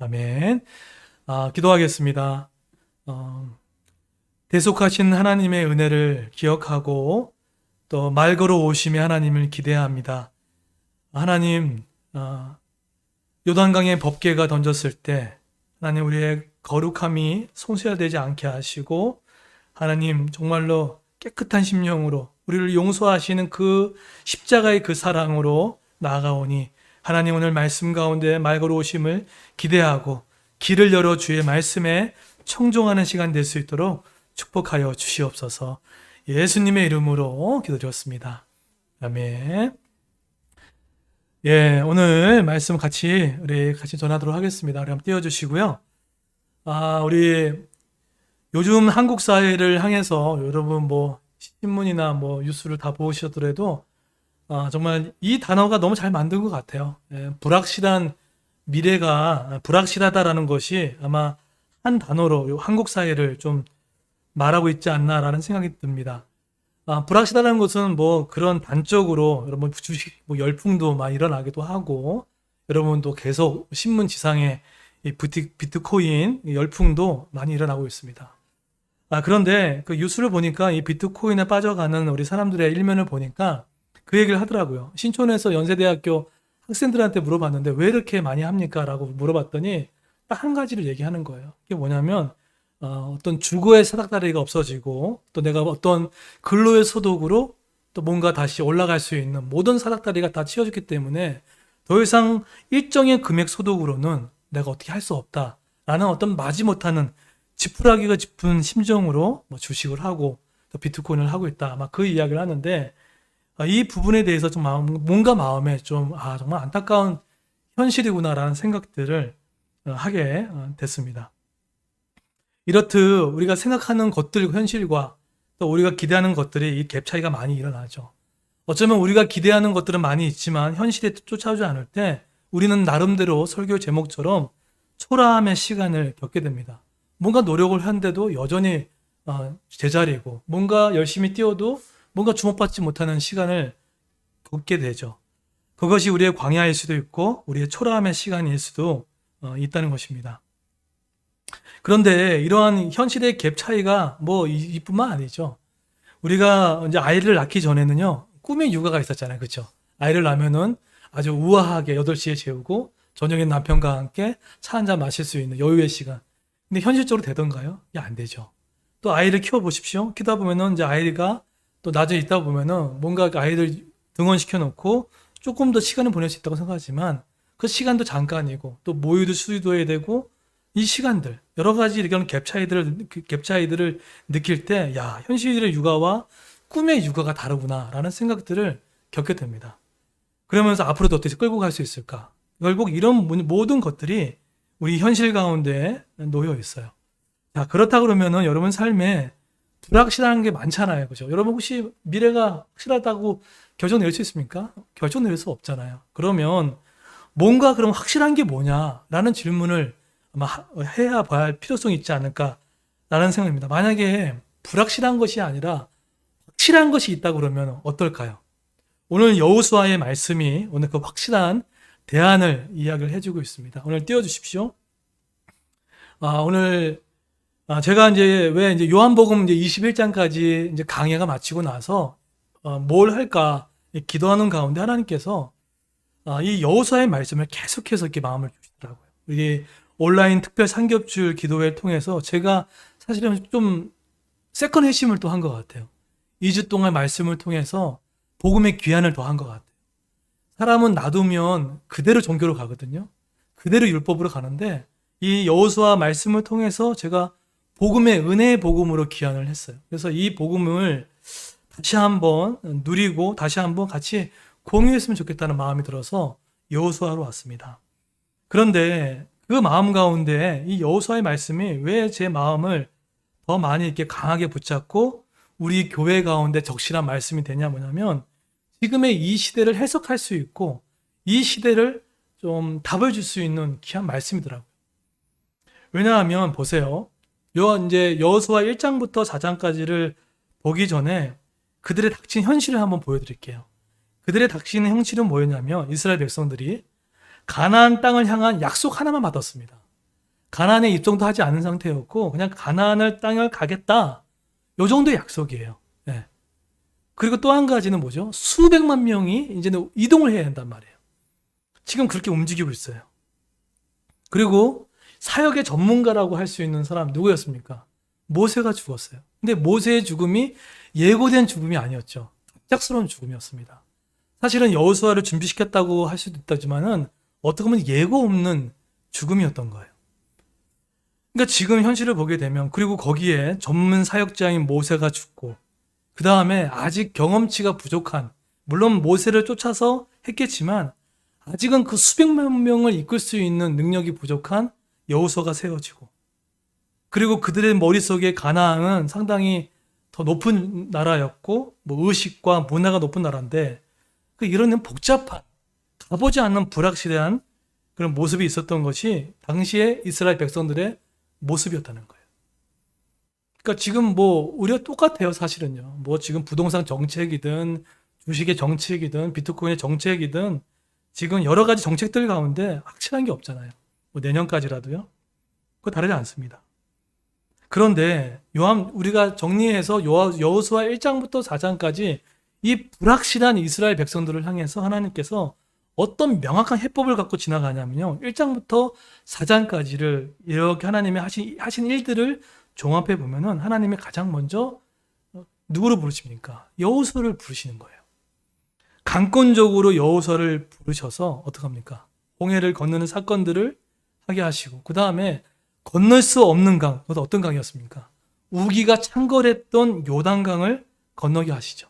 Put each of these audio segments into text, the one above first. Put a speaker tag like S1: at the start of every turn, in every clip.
S1: 아멘. 기도하겠습니다. 대속하신 하나님의 은혜를 기억하고 또 말 걸어 오심의 하나님을 기대합니다. 하나님, 요단강에 법궤가 던졌을 때 하나님 우리의 거룩함이 송수화되지 않게 하시고 하나님 정말로 깨끗한 심령으로 우리를 용서하시는 그 십자가의 그 사랑으로 나아가오니 하나님 오늘 말씀 가운데 말 걸어 오심을 기대하고 길을 열어 주의 말씀에 청종하는 시간 될 수 있도록 축복하여 주시옵소서. 예수님의 이름으로 기도드렸습니다. 아멘. 오늘 말씀 우리 같이 전하도록 하겠습니다. 우리 한번 띄워주시고요. 우리 요즘 한국 사회를 향해서 여러분 신문이나 뉴스를 다 보시더라도 정말 이 단어가 너무 잘 만든 것 같아요. 불확실한 미래가 불확실하다라는 것이 아마 한 단어로 한국 사회를 좀 말하고 있지 않나라는 생각이 듭니다. 불확실하다는 것은 그런 단적으로 여러분 주식 열풍도 많이 일어나기도 하고 여러분도 계속 신문 지상에 이 비트코인 열풍도 많이 일어나고 있습니다. 그런데 그 뉴스를 보니까 이 비트코인에 빠져가는 우리 사람들의 일면을 보니까 그 얘기를 하더라고요. 신촌에서 연세대학교 학생들한테 물어봤는데 왜 이렇게 많이 합니까? 라고 물어봤더니 딱 한 가지를 얘기하는 거예요. 이게 뭐냐면 어떤 주거의 사닥다리가 없어지고 또 내가 어떤 근로의 소득으로 또 뭔가 다시 올라갈 수 있는 모든 사닥다리가 다 치워졌기 때문에 더 이상 일정의 금액 소득으로는 내가 어떻게 할 수 없다라는 어떤 마지못하는 지푸라기가 짚은 심정으로 주식을 하고 또 비트코인을 하고 있다. 아마 그 이야기를 하는데 이 부분에 대해서 좀 뭔가 마음에 좀 정말 안타까운 현실이구나라는 생각들을 하게 됐습니다. 이렇듯 우리가 생각하는 것들과 현실과 또 우리가 기대하는 것들이 이 갭 차이가 많이 일어나죠. 어쩌면 우리가 기대하는 것들은 많이 있지만 현실에 쫓아오지 않을 때 우리는 나름대로 설교 제목처럼 초라함의 시간을 겪게 됩니다. 뭔가 노력을 하는데도 여전히 제자리고 뭔가 열심히 뛰어도 뭔가 주목받지 못하는 시간을 겪게 되죠. 그것이 우리의 광야일 수도 있고 우리의 초라함의 시간일 수도 있다는 것입니다. 그런데 이러한 현실의 갭 차이가 이뿐만 아니죠. 우리가 이제 아이를 낳기 전에는요, 꿈의 육아가 있었잖아요. 그렇죠? 아이를 낳으면은 아주 우아하게 8시에 재우고 저녁에 남편과 함께 차 한잔 마실 수 있는 여유의 시간. 근데 현실적으로 되던가요? 안 되죠. 또 아이를 키워보십시오. 키다 보면은 이제 아이가 또 나중에 있다 보면은 뭔가 아이를 등원시켜 놓고 조금 더 시간을 보낼 수 있다고 생각하지만 그 시간도 잠깐이고 또 모유도 수유도 해야 되고 이 시간들 여러 가지 이런 갭 차이들을 느낄 때 현실의 육아와 꿈의 육아가 다르구나라는 생각들을 겪게 됩니다. 그러면서 앞으로도 어떻게 끌고 갈 수 있을까? 결국 이런 모든 것들이 우리 현실 가운데 놓여 있어요. 그렇다 그러면은 여러분 삶에 불확실한 게 많잖아요. 그죠? 여러분 혹시 미래가 확실하다고 결정 낼 수 있습니까? 결정 낼 수 없잖아요. 그러면 뭔가 그럼 확실한 게 뭐냐라는 질문을 아마 해야 봐야 할 필요성이 있지 않을까라는 생각입니다. 만약에 불확실한 것이 아니라 확실한 것이 있다 그러면 어떨까요? 오늘 여호수아의 말씀이 오늘 그 확실한 대안을 이야기를 해주고 있습니다. 오늘 띄워주십시오. 오늘 제가 이제 요한복음 21장까지 이제 강해가 마치고 나서 뭘 할까 기도하는 가운데 하나님께서 이 여호수아의 말씀을 계속해서 이렇게 마음을 주시더라고요. 이게 온라인 특별 삼겹줄 기도회를 통해서 제가 사실은 좀 세컨 회심을 또 한 것 같아요. 2주 동안 말씀을 통해서 복음의 귀환을 더 한 것 같아요. 사람은 놔두면 그대로 종교로 가거든요. 그대로 율법으로 가는데 이 여호수아 말씀을 통해서 제가 복음의 은혜의 복음으로 귀환을 했어요. 그래서 이 복음을 다시 한번 누리고 다시 한번 같이 공유했으면 좋겠다는 마음이 들어서 여호수아로 왔습니다. 그런데 그 마음 가운데 이 여호수아의 말씀이 왜 제 마음을 더 많이 이렇게 강하게 붙잡고 우리 교회 가운데 적실한 말씀이 되냐면 지금의 이 시대를 해석할 수 있고 이 시대를 좀 답을 줄 수 있는 귀한 말씀이더라고요. 왜냐하면 보세요. 이제 여호수아 1장부터 4장까지를 보기 전에 그들의 닥친 현실을 한번 보여드릴게요. 그들의 닥치는 현실은 뭐였냐면 이스라엘 백성들이 가나안 땅을 향한 약속 하나만 받았습니다. 가나안에 입성도 하지 않은 상태였고 그냥 가나안을 땅을 가겠다. 요 정도의 약속이에요. 예. 그리고 또 한 가지는 뭐죠? 수백만 명이 이제는 이동을 해야 한단 말이에요. 지금 그렇게 움직이고 있어요. 그리고 사역의 전문가라고 할 수 있는 사람 누구였습니까? 모세가 죽었어요. 근데 모세의 죽음이 예고된 죽음이 아니었죠. 갑작스러운 죽음이었습니다. 사실은 여호수아를 준비시켰다고 할 수도 있다지만은 어떻게 보면 예고 없는 죽음이었던 거예요. 그러니까 지금 현실을 보게 되면 그리고 거기에 전문 사역자인 모세가 죽고 그 다음에 아직 경험치가 부족한 물론 모세를 쫓아서 했겠지만 아직은 그 수백만 명을 이끌 수 있는 능력이 부족한 여호수아가 세워지고 그리고 그들의 머릿속에 가나안은 상당히 더 높은 나라였고 뭐 의식과 문화가 높은 나라인데 이런 복잡한 가보지 않는 불확실한 그런 모습이 있었던 것이 당시의 이스라엘 백성들의 모습이었다는 거예요. 그러니까 지금 뭐 우리가 똑같아요, 사실은요. 뭐 지금 부동산 정책이든 주식의 정책이든 비트코인의 정책이든 지금 여러 가지 정책들 가운데 확실한 게 없잖아요. 뭐 내년까지라도요. 그거 다르지 않습니다. 그런데 우리가 정리해서 여호수아 1장부터 4장까지 이 불확실한 이스라엘 백성들을 향해서 하나님께서 어떤 명확한 해법을 갖고 지나가냐면요. 1장부터 4장까지를 이렇게 하나님이 하신 일들을 종합해 보면은 하나님이 가장 먼저 누구를 부르십니까? 여호수아를 부르시는 거예요. 강권적으로 여호수아를 부르셔서 어떡합니까? 홍해를 건너는 사건들을 하게 하시고 그 다음에 건널 수 없는 강, 그것도 어떤 강이었습니까? 우기가 창궐했던 요단강을 건너게 하시죠.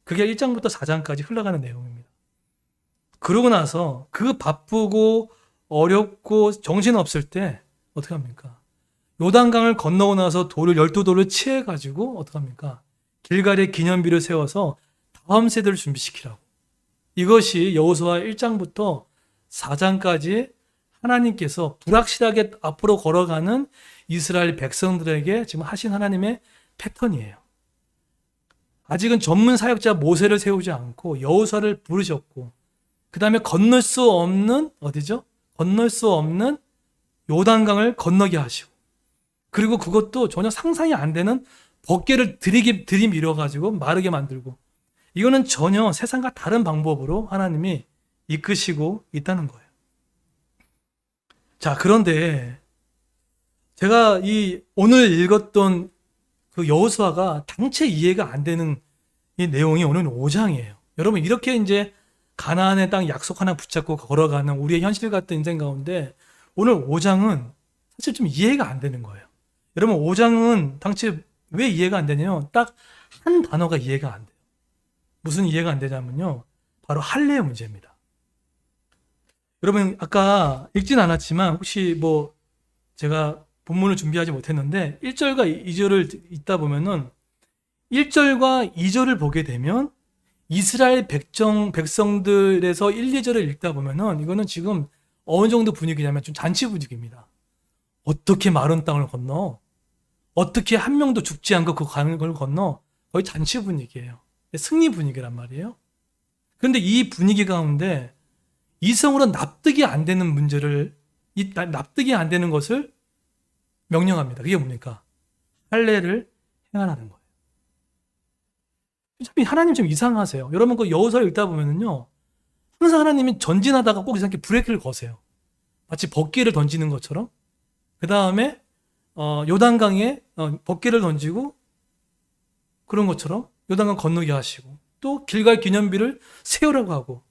S1: 그게 1장부터 4장까지 흘러가는 내용입니다. 그러고 나서 그 바쁘고 어렵고 정신없을 때 어떻게 합니까? 요단강을 건너고 나서 돌을 12돌을 치해가지고 어떻게 합니까? 길갈에 기념비를 세워서 다음 세대를 준비시키라고. 이것이 여호수아 1장부터 4장까지 하나님께서 불확실하게 앞으로 걸어가는 이스라엘 백성들에게 지금 하신 하나님의 패턴이에요. 아직은 전문 사역자 모세를 세우지 않고 여호수아를 부르셨고 그 다음에 건널 수 없는 어디죠? 건널 수 없는 요단강을 건너게 하시고 그리고 그것도 전혀 상상이 안 되는 번개를 들이밀어가지고 마르게 만들고 이거는 전혀 세상과 다른 방법으로 하나님이 이끄시고 있다는 거예요. 자, 그런데 제가 오늘 읽었던 그 여호수아가 당체 이해가 안 되는 이 내용이 오늘 5장이에요. 여러분 이렇게 이제 가나안의 땅 약속 하나 붙잡고 걸어가는 우리의 현실 같은 인생 가운데 오늘 5장은 사실 좀 이해가 안 되는 거예요. 여러분 5장은 당체 왜 이해가 안 되냐면 딱 한 단어가 이해가 안 돼요. 무슨 이해가 안 되냐면요. 바로 할례의 문제입니다. 여러분 아까 읽진 않았지만 혹시 뭐 제가 본문을 준비하지 못했는데 1절과 2절을 읽다 보면은 1절과 2절을 보게 되면 이스라엘 백성들에서 1, 2절을 읽다 보면은 이거는 지금 어느 정도 분위기냐면 좀 잔치 분위기입니다. 어떻게 마른 땅을 건너? 어떻게 한 명도 죽지 않고 그 강을 건너? 거의 잔치 분위기예요. 승리 분위기란 말이에요. 그런데 이 분위기 가운데 이성으로 납득이 안 되는 문제를 납득이 안 되는 것을 명령합니다. 그게 뭡니까? 할례를 행하라는 거예요. 참 하나님 좀 이상하세요. 여러분 그 여호수아 읽다 보면은요. 항상 하나님이 전진하다가 꼭 이상하게 브레이크를 거세요. 마치 번개를 던지는 것처럼. 그 다음에 요단강에 번개를 던지고 그런 것처럼 요단강 건너게 하시고 또 길갈 기념비를 세우라고 하고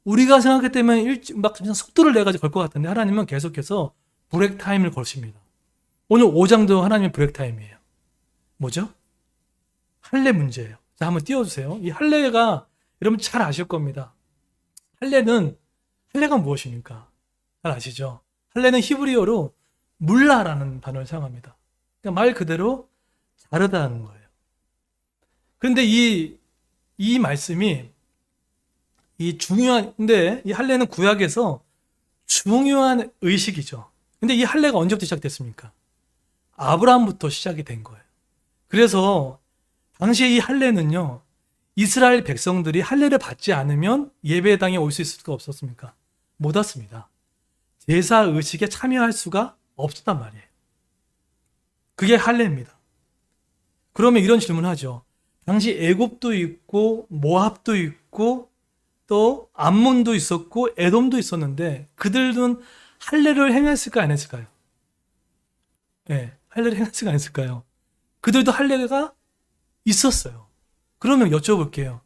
S1: 우리가 생각했다면 막 그냥 속도를 내가지고 걸 것 같은데 하나님은 계속해서 브레이크 타임을 거십니다. 오늘 5장도 하나님의 브레이크 타임이에요. 뭐죠? 할례 문제예요. 자, 한번 띄워주세요. 이 할례가 여러분 잘 아실 겁니다. 할례가 무엇입니까? 잘 아시죠? 할례는 히브리어로 물라라는 단어를 사용합니다. 그러니까 말 그대로 자르다는 거예요. 그런데 이 말씀이 근데 이 할례는 구약에서 중요한 의식이죠. 근데 이 할례가 언제부터 시작됐습니까? 아브라함부터 시작이 된 거예요. 그래서 당시에 이 할례는요, 이스라엘 백성들이 할례를 받지 않으면 예배당에 올 수 있을 수가 없었습니까? 못 왔습니다. 제사 의식에 참여할 수가 없었단 말이에요. 그게 할례입니다. 그러면 이런 질문을 하죠. 당시 애굽도 있고 모압도 있고 또 암몬도 있었고 에돔도 있었는데 그들은 할례를 행했을까 안 했을까요? 네, 할례를 행했을까 안 했을까요? 그들도 할례가 있었어요. 그러면 여쭤볼게요.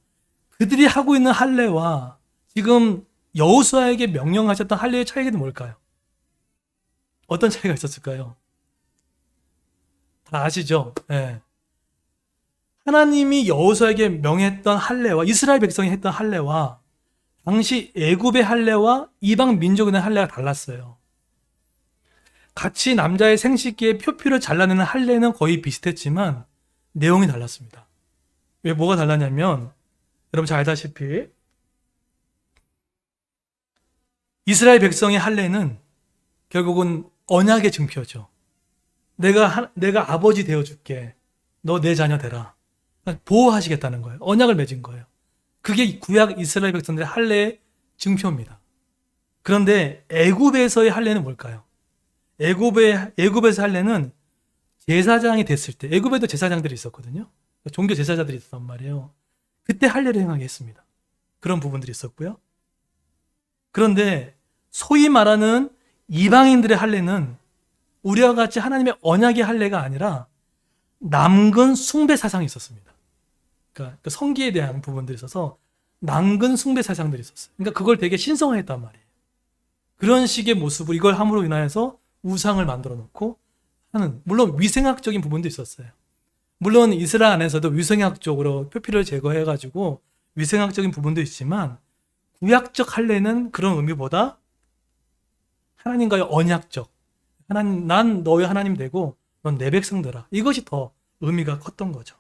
S1: 그들이 하고 있는 할례와 지금 여호수아에게 명령하셨던 할례의 차이는 뭘까요? 어떤 차이가 있었을까요? 다 아시죠? 네. 하나님이 여호수아에게 명했던 할례와 이스라엘 백성이 했던 할례와 당시 애굽의 할례와 이방 민족의 할례가 달랐어요. 같이 남자의 생식기에 표피를 잘라내는 할례는 거의 비슷했지만 내용이 달랐습니다. 왜 뭐가 달랐냐면 여러분 잘 알다시피 이스라엘 백성의 할례는 결국은 언약의 증표죠. 내가 아버지 되어줄게. 너 내 자녀 되라. 보호하시겠다는 거예요. 언약을 맺은 거예요. 그게 구약 이스라엘 백성들의 할례의 증표입니다. 그런데 애굽에서의 할례는 뭘까요? 애굽에서 할례는 제사장이 됐을 때, 애굽에도 제사장들이 있었거든요. 종교 제사자들이 있었단 말이에요. 그때 할례를 행하게 했습니다. 그런 부분들이 있었고요. 그런데 소위 말하는 이방인들의 할례는 우리와 같이 하나님의 언약의 할례가 아니라 남근 숭배 사상이 있었습니다. 그러니까 그 성기에 대한 부분들이 있어서 남근 숭배 사상들이 있었어요. 그러니까 그걸 되게 신성화했단 말이에요. 그런 식의 모습을 이걸 함으로 인하여서 우상을 만들어 놓고 하는, 물론 위생학적인 부분도 있었어요. 물론 이스라엘 안에서도 위생학적으로 표피를 제거해가지고 위생학적인 부분도 있지만 구약적 할례는 그런 의미보다 하나님과의 언약적, 난 너의 하나님 되고 넌 내 백성들아, 이것이 더 의미가 컸던 거죠.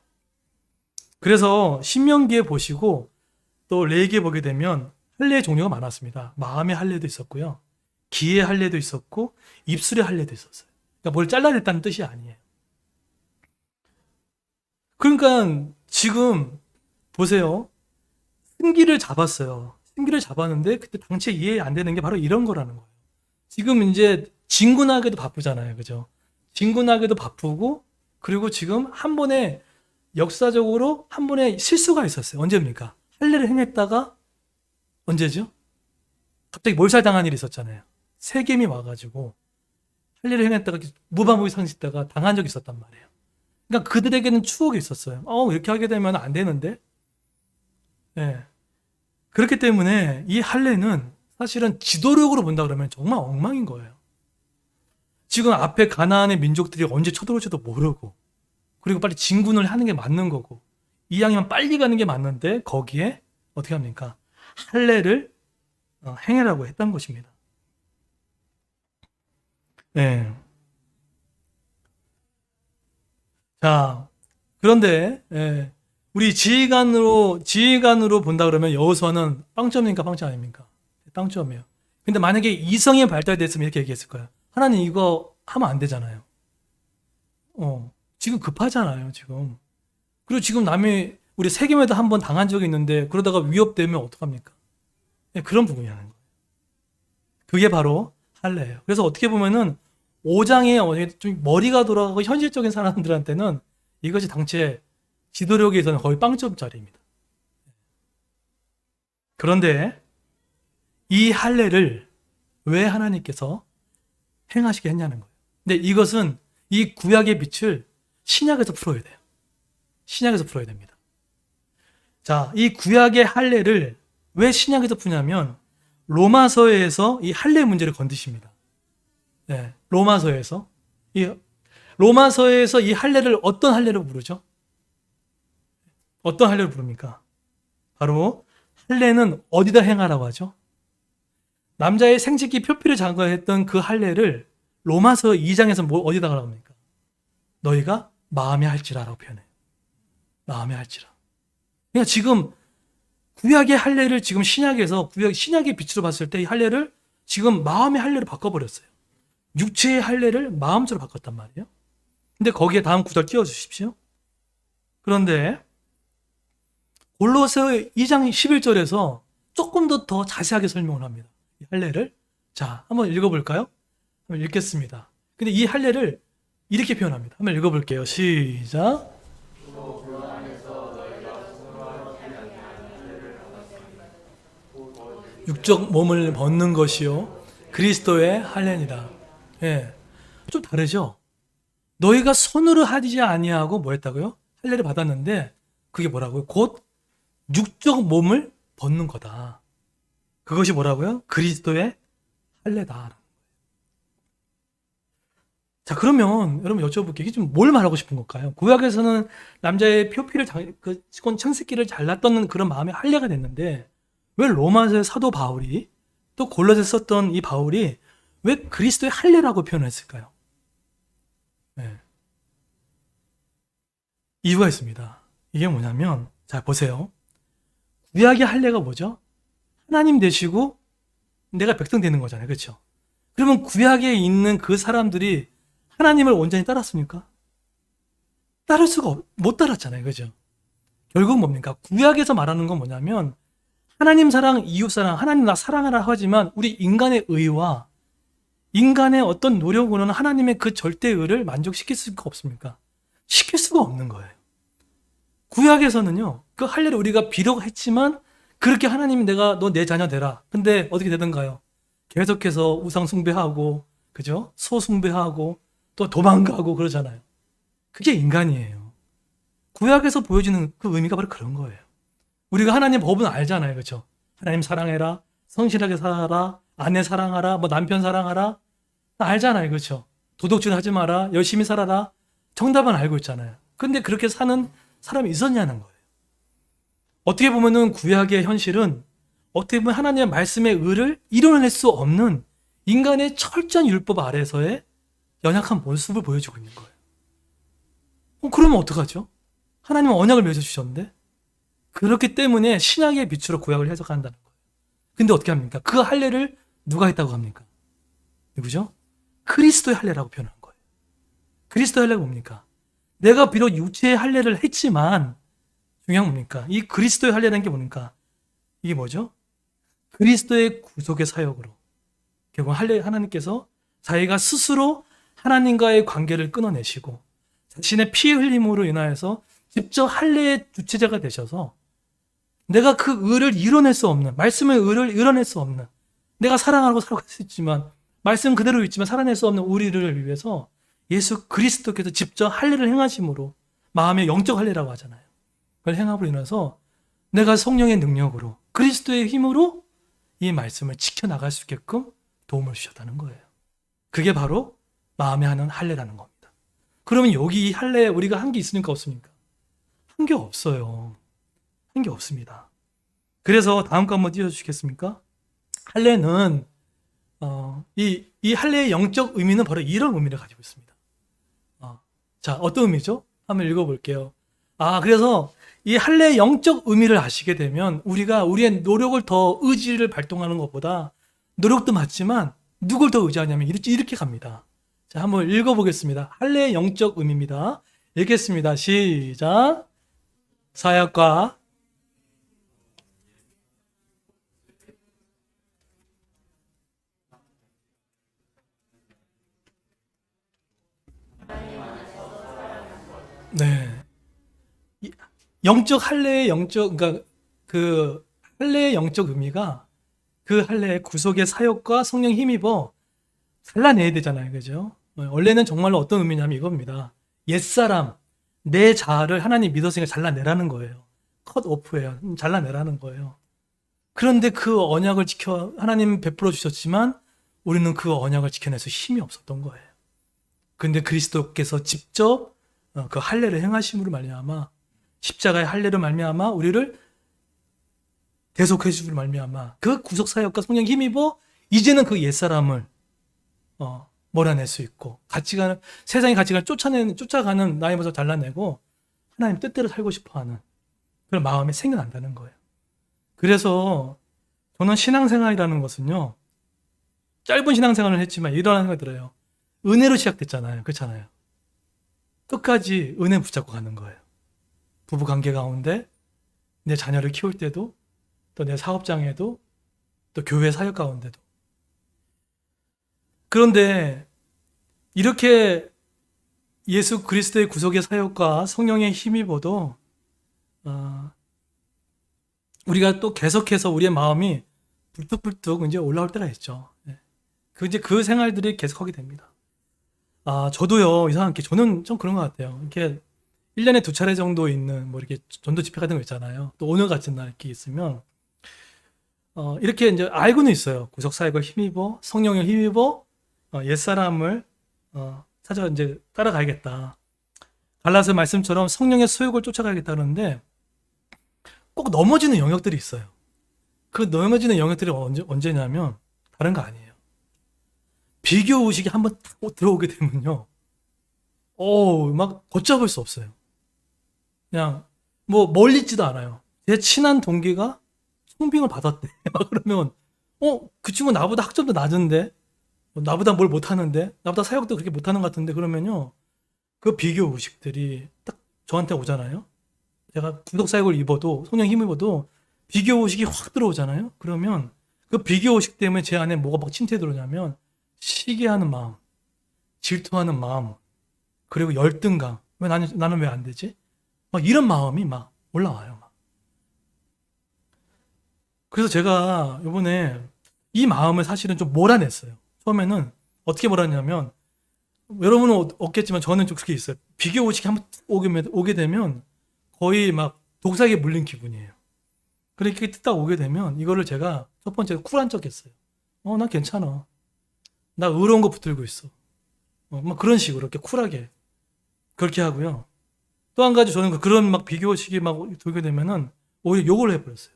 S1: 그래서 신명기에 보시고 또 레위기에 보게 되면 할례의 종류가 많았습니다. 마음의 할례도 있었고요, 기의 할례도 있었고 입술의 할례도 있었어요. 그러니까 뭘 잘라냈다는 뜻이 아니에요. 그러니까 지금 보세요. 승기를 잡았어요. 승기를 잡았는데 그때 당최 이해 안 되는 게 바로 이런 거라는 거예요. 지금 이제 진군하기도 바쁘잖아요. 그죠? 진군하기도 바쁘고, 그리고 지금 한 번에 역사적으로 한 번에 실수가 있었어요. 언제입니까? 할례를 행했다가 언제죠? 갑자기 몰살당한 일이 있었잖아요. 세겜이 와가지고 할례를 행했다가 무방무이 상했다가 당한 적이 있었단 말이에요. 그러니까 그들에게는 추억이 있었어요. 이렇게 하게 되면 안 되는데. 네. 그렇기 때문에 이 할례는 사실은 지도력으로 본다 그러면 정말 엉망인 거예요. 지금 앞에 가나안의 민족들이 언제 쳐들어올지도 모르고, 그리고 빨리 진군을 하는 게 맞는 거고, 이왕이면 빨리 가는 게 맞는데 거기에 어떻게 합니까? 할례를 행해라고 했던 것입니다. 네. 자, 그런데 우리 지휘관으로 본다 그러면 여호수아는 빵점입니까, 빵점 아닙니까? 빵점이에요. 근데 만약에 이성이 발달됐으면 이렇게 얘기했을 거예요. 하나님 이거 하면 안 되잖아요. 지금 급하잖아요, 지금. 그리고 지금 남이 우리 세겜에도 한번 당한 적이 있는데 그러다가 위협되면 어떡합니까? 그런 부분이 하는 거예요. 그게 바로 할례예요. 그래서 어떻게 보면은 5장에 좀 머리가 돌아가고 현실적인 사람들한테는 이것이 당최 지도력에서는 거의 빵점짜리입니다. 그런데 이 할례를 왜 하나님께서 행하시게 했냐는 거예요. 근데 이것은 이 구약의 빛을 신약에서 풀어야 돼요. 신약에서 풀어야 됩니다. 자, 이 구약의 할례를 왜 신약에서 푸냐면 로마서에서 이 할례 문제를 건드십니다. 네, 로마서에서 이 할례를 어떤 할례로 부르죠? 어떤 할례로 부릅니까? 바로 할례는 어디다 행하라고 하죠? 남자의 생식기 표피를 장거했던 그 할례를 로마서 2장에서 어디다 하라고 합니까? 너희가 마음에 할지라라고 표현해요. 마음에 할지라. 그러니까 지금 구약의 할례를 지금 신약의 빛으로 봤을 때 이 할례를 지금 마음의 할례로 바꿔버렸어요. 육체의 할례를 마음처럼 바꿨단 말이에요. 근데 거기에 다음 구절 띄워주십시오. 그런데 골로새 2장 11절에서 조금 더 자세하게 설명을 합니다. 이 할례를. 자, 한번 읽어볼까요? 한번 읽겠습니다. 근데 이 할례를 이렇게 표현합니다. 한번 읽어볼게요. 시작. 육적 몸을 벗는 것이요 그리스도의 할례니라. 예, 좀 다르죠. 너희가 손으로 하지 아니하고 뭐 했다고요? 할례를 받았는데 그게 뭐라고요? 곧 육적 몸을 벗는 거다. 그것이 뭐라고요? 그리스도의 할례다. 자, 그러면 여러분 여쭤볼게요. 이게 좀 뭘 말하고 싶은 걸까요? 구약에서는 남자의 표피를 창세기를 잘랐던 그런 마음의 할례가 됐는데 왜 로마서의 사도 바울이 또 골로새 썼던 이 바울이 왜 그리스도의 할례라고 표현했을까요? 네. 이유가 있습니다. 이게 뭐냐면 자 보세요. 구약의 할례가 뭐죠? 하나님 되시고 내가 백성 되는 거잖아요. 그렇죠? 그러면 구약에 있는 그 사람들이 하나님을 온전히 따랐습니까? 따를 수가 못 따랐잖아요. 그죠? 결국 뭡니까? 구약에서 말하는 건 뭐냐면 하나님 사랑, 이웃 사랑, 하나님 나 사랑하라 하지만 우리 인간의 의와 인간의 어떤 노력으로는 하나님의 그 절대의를 만족시킬 수가 없습니까? 시킬 수가 없는 거예요. 구약에서는요. 그 할례를 우리가 비록 했지만 그렇게 하나님이 너 내 자녀 되라. 근데 어떻게 되던가요? 계속해서 우상 숭배하고 그죠? 소 숭배하고 또 도망가고 그러잖아요. 그게 인간이에요. 구약에서 보여지는 그 의미가 바로 그런 거예요. 우리가 하나님 법은 알잖아요. 그렇죠? 하나님 사랑해라. 성실하게 살아라. 아내 사랑하라. 뭐 남편 사랑하라. 알잖아요. 그렇죠? 도둑질 하지 마라. 열심히 살아라. 정답은 알고 있잖아요. 근데 그렇게 사는 사람이 있었냐는 거예요. 어떻게 보면은 구약의 현실은 어떻게 보면 하나님의 말씀의 의를 이뤄낼 수 없는 인간의 철저한 율법 아래서의 연약한 모습을 보여주고 있는 거예요. 그러면 어떡하죠? 하나님은 언약을 맺어주셨는데 그렇기 때문에 신약의 빛으로 구약을 해석한다는 거예요. 근데 어떻게 합니까? 그 할례를 누가 했다고 합니까? 누구죠? 그리스도의 할례라고 표현한 거예요. 그리스도의 할례가 뭡니까? 내가 비록 육체의 할례를 했지만 중요한 뭡니까? 이 그리스도의 할례라는 게 뭡니까? 이게 뭐죠? 그리스도의 구속의 사역으로 결국 하나님께서 자기가 스스로 하나님과의 관계를 끊어내시고 자신의 피 흘림으로 인하여서 직접 할례의 주체자가 되셔서 내가 그 의를 이뤄낼 수 없는 말씀의 의를 이뤄낼 수 없는 내가 사랑하고 살아갈 수 있지만 말씀 그대로 있지만 살아낼 수 없는 우리를 위해서 예수 그리스도께서 직접 할례를 행하심으로 마음의 영적 할례라고 하잖아요. 그걸 행함으로 인해서 내가 성령의 능력으로 그리스도의 힘으로 이 말씀을 지켜나갈 수 있게끔 도움을 주셨다는 거예요. 그게 바로 마음에 하는 할례라는 겁니다. 그러면 여기 이 할례에 우리가 한 게 있습니까? 없습니까? 한 게 없어요. 한 게 없습니다. 그래서 다음 거 한번 띄워주시겠습니까? 할례는 이 할례의 영적 의미는 바로 이런 의미를 가지고 있습니다. 자, 어떤 의미죠? 한번 읽어볼게요. 그래서 이 할례의 영적 의미를 아시게 되면 우리가 우리의 노력을 더 의지를 발동하는 것보다 노력도 맞지만 누굴 더 의지하냐면 이렇게 갑니다. 자, 한번 읽어보겠습니다. 할례의 영적 의미입니다. 읽겠습니다. 시작. 사역과 네. 영적 할례의 영적 그러니까 그 할례의 영적 의미가 그 할례의 구속의 사역과 성령 힘입어 잘라내야 되잖아요. 그죠? 원래는 정말로 어떤 의미냐면 이겁니다. 옛사람, 내 자아를 하나님 믿었으니까 잘라내라는 거예요. 컷 오프예요. 잘라내라는 거예요. 그런데 그 언약을 하나님 베풀어 주셨지만 우리는 그 언약을 지켜낼 수 힘이 없었던 거예요. 근데 그리스도께서 직접 그 할례를 행하심으로 말미암아 십자가의 할례로 말미암아 우리를 대속해 주심으로 말미암아 그 구속 사역과 성령 힘입어 이제는 그 옛사람을 몰아낼 수 있고 세상의 가치관을 쫓아가는 나의 모습을 잘라내고 하나님 뜻대로 살고 싶어하는 그런 마음이 생겨난다는 거예요. 그래서 저는 신앙생활이라는 것은요 짧은 신앙생활을 했지만 이런 생각이 들어요. 은혜로 시작됐잖아요. 그렇잖아요. 끝까지 은혜 붙잡고 가는 거예요. 부부관계 가운데 내 자녀를 키울 때도 또 내 사업장에도 또 교회 사역 가운데도. 그런데 이렇게 예수 그리스도의 구속의 사역과 성령의 힘입어도 우리가 또 계속해서 우리의 마음이 불뚝불뚝 이제 올라올 때가 있죠. 예. 이제 그 생활들이 계속하게 됩니다. 저도요, 이상하게 저는 좀 그런 것 같아요. 이렇게 1년에 2차례 정도 있는 뭐 이렇게 전도 집회 같은 거 있잖아요. 또 오늘 같은 날 이렇게 있으면 이렇게 이제 알고는 있어요. 구속 사역을 힘입어 성령을 힘입어 옛사람을 찾아 이제 따라가야겠다. 갈라서 말씀처럼 성령의 소욕을 쫓아가야겠다 하는데 꼭 넘어지는 영역들이 있어요. 그 넘어지는 영역들이 언제냐면 다른 거 아니에요. 비교 의식이 한번 들어오게 되면요. 막 걷잡을 수 없어요. 그냥 뭐 멀리 있지도 않아요. 제 친한 동기가 청빙을 받았대. 막 그러면 그 친구 나보다 학점도 낮은데 나보다 뭘 못하는데 나보다 사역도 그렇게 못하는 것 같은데 그러면요. 그 비교 의식들이 딱 저한테 오잖아요. 제가 구속 사역을 입어도 성령 힘 입어도 비교 의식이 확 들어오잖아요. 그러면 그 비교 의식 때문에 제 안에 뭐가 막 침투해 들어오냐면 시기하는 마음, 질투하는 마음, 그리고 열등감. 왜 나는 왜 안 되지? 막 이런 마음이 막 올라와요. 막. 그래서 제가 이번에 이 마음을 사실은 좀 몰아냈어요. 처음에는 어떻게 몰아냈냐면 여러분은 없겠지만 저는 좀 그렇게 있어요. 비교 의식이 한번 오게 되면 거의 막 독사에 물린 기분이에요. 그렇게 딱 오게 되면 이거를 제가 첫 번째 쿨한 척 했어요. 나 괜찮아. 나 의로운 거 붙들고 있어. 막 그런 식으로 이렇게 쿨하게 그렇게 하고요. 또 한 가지 저는 그런 막 비교식이 막 돌게 되면은 오히려 욕을 해버렸어요.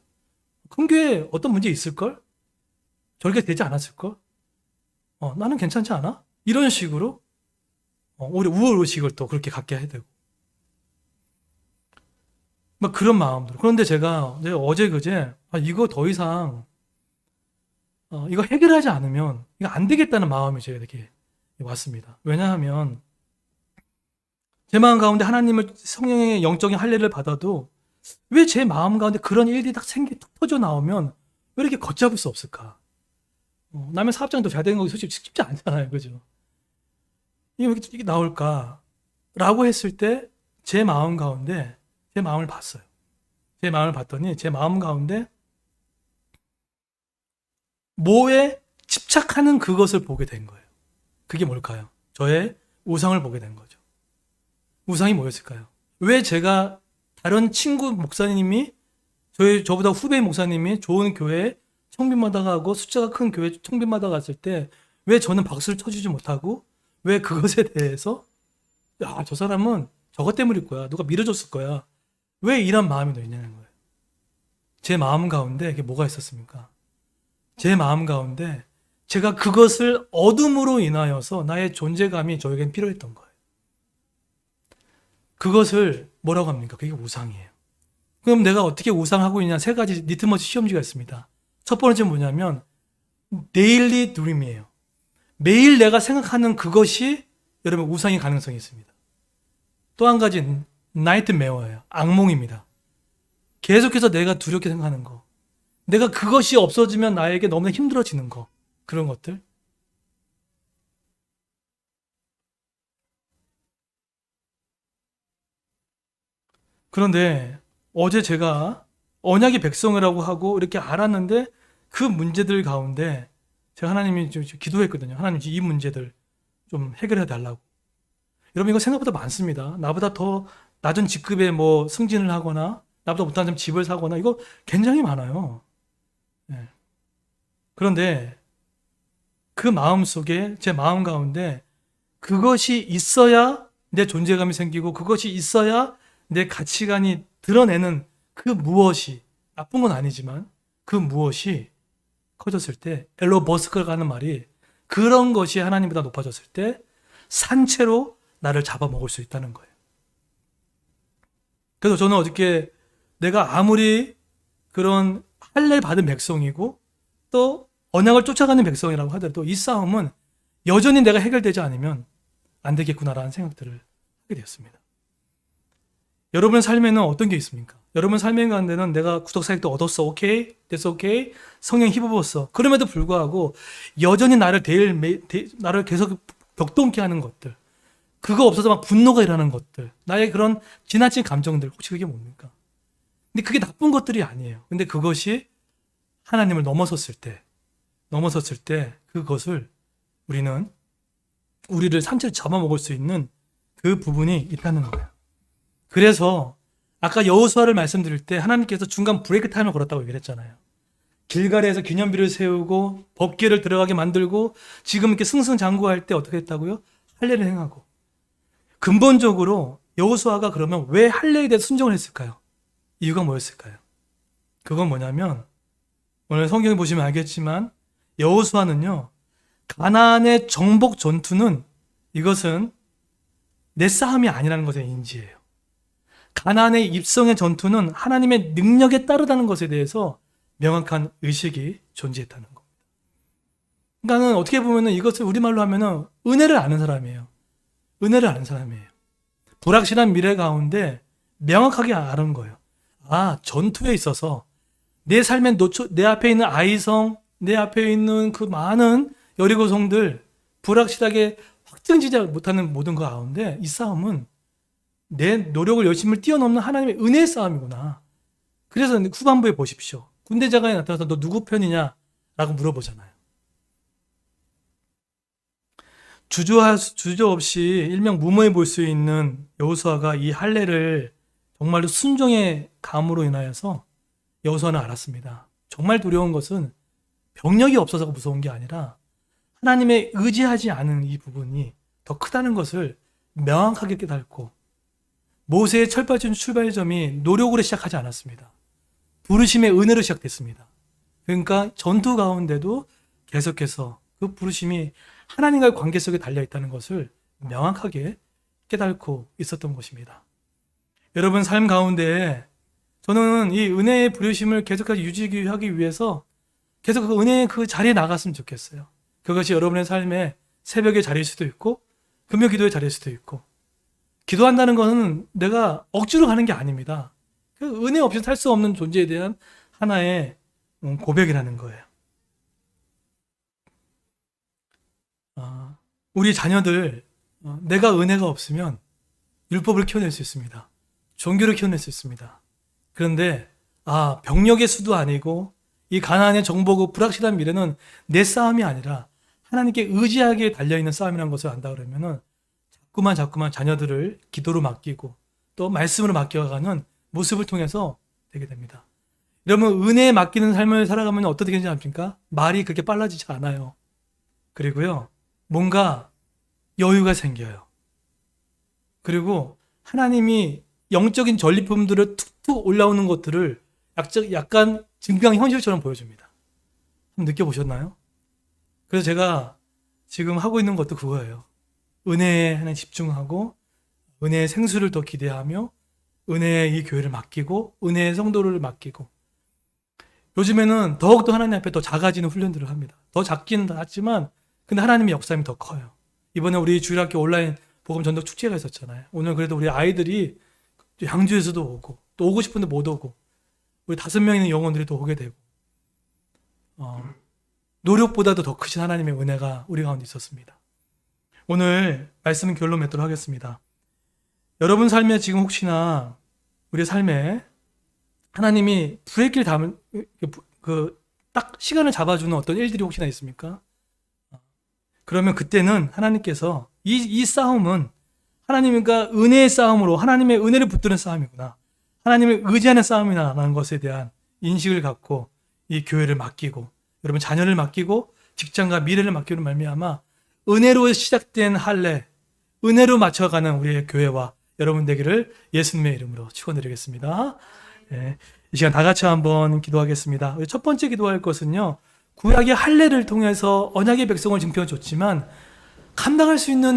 S1: 큰 교회에 어떤 문제 있을걸? 저렇게 되지 않았을걸? 나는 괜찮지 않아? 이런 식으로 오히려 우월의식을 또 그렇게 갖게 해야 되고 막 그런 마음들. 그런데 제가 어제 그제 이거 더 이상 이거 해결하지 않으면 이거 안 되겠다는 마음이 제가 이렇게 왔습니다. 왜냐하면 제 마음 가운데 하나님을 성령의 영적인 할례를 받아도 왜 제 마음 가운데 그런 일들이 딱 탁 터져 나오면 왜 이렇게 걷잡을 수 없을까? 남의 사업장도 잘 되는 거 솔직히 쉽지 않잖아요. 그죠? 이게 나올까? 라고 했을 때 제 마음 가운데 제 마음을 봤어요. 제 마음을 봤더니 제 마음 가운데 뭐에 집착하는 그것을 보게 된 거예요. 그게 뭘까요? 저의 우상을 보게 된 거죠. 우상이 뭐였을까요? 왜 제가 다른 친구 목사님이 저보다 후배 목사님이 좋은 교회에 청빈마다 가고 숫자가 큰 교회 청빈마다 갔을 때 왜 저는 박수를 쳐주지 못하고 왜 그것에 대해서 저 사람은 저것 때문일 거야. 누가 밀어줬을 거야. 왜 이런 마음이 놓이냐는 거예요. 제 마음 가운데 이게 뭐가 있었습니까? 제 마음 가운데 제가 그것을 어둠으로 인하여서 나의 존재감이 저에겐 필요했던 거예요. 그것을 뭐라고 합니까? 그게 우상이에요. 그럼 내가 어떻게 우상하고 있냐? 3가지 니트머치 시험지가 있습니다. 첫 번째는 뭐냐면 데일리 드림이에요. 매일 내가 생각하는 그것이 여러분 우상의 가능성이 있습니다. 또 한 가지 나이트메어예요. 악몽입니다. 계속해서 내가 두렵게 생각하는 거. 내가 그것이 없어지면 나에게 너무나 힘들어지는 거. 그런 것들. 그런데 어제 제가 언약의 백성이라고 하고 이렇게 알았는데 그 문제들 가운데 제가 하나님이 좀 기도했거든요. 하나님 이 문제들 좀 해결해 달라고. 여러분 이거 생각보다 많습니다. 나보다 더 낮은 직급에 뭐 승진을 하거나 나보다 못한 집을 사거나 이거 굉장히 많아요. 네. 그런데 그 마음 속에 제 마음 가운데 그것이 있어야 내 존재감이 생기고 그것이 있어야 내 가치관이 드러내는 그 무엇이 나쁜 건 아니지만 그 무엇이 커졌을 때 엘로 버스커가 하는 말이 그런 것이 하나님보다 높아졌을 때 산채로 나를 잡아먹을 수 있다는 거예요. 그래서 저는 어저께 내가 아무리 그런 할례 받은 백성이고 또 언약을 쫓아가는 백성이라고 하더라도 이 싸움은 여전히 내가 해결되지 않으면 안 되겠구나라는 생각들을 하게 되었습니다. 여러분의 삶에는 어떤 게 있습니까? 여러분 삶의 가운데는 내가 구속사역도 얻었어. 오케이? 됐어. 오케이? 성령 힘입었어. 그럼에도 불구하고 여전히 나를 계속 격동케 하는 것들, 그거 없어서 막 분노가 일어나는 것들, 나의 그런 지나친 감정들, 혹시 그게 뭡니까? 근데 그게 나쁜 것들이 아니에요. 근데 그것이 하나님을 넘어섰을 때 그것을 우리를 산채로 잡아먹을 수 있는 그 부분이 있다는 거예요. 그래서 아까 여호수아를 말씀드릴 때 하나님께서 중간 브레이크 타임을 걸었다고 얘기를 했잖아요. 길갈에서 기념비를 세우고 법궤를 들어가게 만들고 지금 이렇게 승승장구할 때 어떻게 했다고요? 할례를 행하고. 근본적으로 여호수아가 그러면 왜 할례에 대해 순종을 했을까요? 이유가 뭐였을까요? 그건 뭐냐면 오늘 성경에 보시면 알겠지만 여호수아는요, 가나안의 정복 전투는 이것은 내 싸움이 아니라는 것을 인지해요. 가나안의 입성의 전투는 하나님의 능력에 따르다는 것에 대해서 명확한 의식이 존재했다는 겁니다. 그러니까 어떻게 보면 이것을 우리말로 하면 은혜를 아는 사람이에요. 은혜를 아는 사람이에요. 불확실한 미래 가운데 명확하게 아는 거예요. 아, 전투에 있어서 내 삶에 내 앞에 있는 아이성, 내 앞에 있는 그 많은 여리고성들, 불확실하게 확정지지 못하는 모든 그 가운데 이 싸움은 내 노력을 열심히 뛰어넘는 하나님의 은혜의 싸움이구나. 그래서 후반부에 보십시오. 군대장관이 나타나서 너 누구 편이냐? 라고 물어보잖아요. 주저 없이 일명 무모해 볼 수 있는 여호수아가 이 할례를 정말로 순종의 감으로 인하여서 여호수아는 알았습니다. 정말 두려운 것은 병력이 없어서 무서운 게 아니라 하나님의 의지하지 않은 이 부분이 더 크다는 것을 명확하게 깨닫고, 모세의 철발전 출발점이 노력으로 시작하지 않았습니다. 부르심의 은혜로 시작됐습니다. 그러니까 전투 가운데도 계속해서 그 부르심이 하나님과의 관계 속에 달려있다는 것을 명확하게 깨닫고 있었던 것입니다. 여러분 삶 가운데 저는 이 은혜의 부르심을 계속해서 유지하기 위해서 계속 그 은혜의 그 자리에 나갔으면 좋겠어요. 그것이 여러분의 삶의 새벽의 자리일 수도 있고 금요 기도의 자리일 수도 있고, 기도한다는 것은 내가 억지로 가는 게 아닙니다. 그 은혜 없이 살 수 없는 존재에 대한 하나의 고백이라는 거예요. 우리 자녀들, 내가 은혜가 없으면 율법을 키워낼 수 있습니다. 종교를 키워낼 수 있습니다. 그런데 병력의 수도 아니고 이 가나안의 정보고 불확실한 미래는 내 싸움이 아니라 하나님께 의지하게 달려있는 싸움이라는 것을 안다 그러면은 자꾸만 자녀들을 기도로 맡기고 또 말씀으로 맡겨가는 모습을 통해서 되게 됩니다. 여러분, 은혜에 맡기는 삶을 살아가면 어떻게 되는지 압니까? 말이 그렇게 빨라지지 않아요. 그리고요, 뭔가 여유가 생겨요. 그리고 하나님이 영적인 전리품들을 툭툭 올라오는 것들을 약간 증강현실처럼 보여줍니다. 한번 느껴보셨나요? 그래서 제가 지금 하고 있는 것도 그거예요. 은혜에 하나 집중하고 은혜의 생수를 더 기대하며 은혜의 이 교회를 맡기고 은혜의 성도를 맡기고, 요즘에는 더욱더 하나님 앞에 더 작아지는 훈련들을 합니다. 더 작기는 작지만 근데 하나님의 역사임이 더 커요. 이번에 우리 주일학교 온라인 복음 전도 축제가 있었잖아요. 오늘 그래도 우리 아이들이 양주에서도 오고 또 오고 싶은데 못 오고 우리 5명 있는 영혼들이 또 오게 되고, 노력보다도 더 크신 하나님의 은혜가 우리 가운데 있었습니다. 오늘 말씀은 결론 맺도록 하겠습니다. 여러분 삶에 지금 혹시나 우리 삶에 하나님이 브레이크를 담은 딱 시간을 잡아주는 어떤 일들이 혹시나 있습니까? 그러면 그때는 하나님께서 이 싸움은 하나님과 은혜의 싸움으로 하나님의 은혜를 붙드는 싸움이구나, 하나님을 의지하는 싸움이라는 것에 대한 인식을 갖고 이 교회를 맡기고 여러분 자녀를 맡기고 직장과 미래를 맡기는 말미암아 은혜로 시작된 할례, 은혜로 맞춰가는 우리의 교회와 여러분 되기를 예수님의 이름으로 축원드리겠습니다. 네, 이 시간 다 같이 한번 기도하겠습니다. 첫 번째 기도할 것은요, 구약의 할례를 통해서 언약의 백성을 징표해 줬지만 감당할 수 있는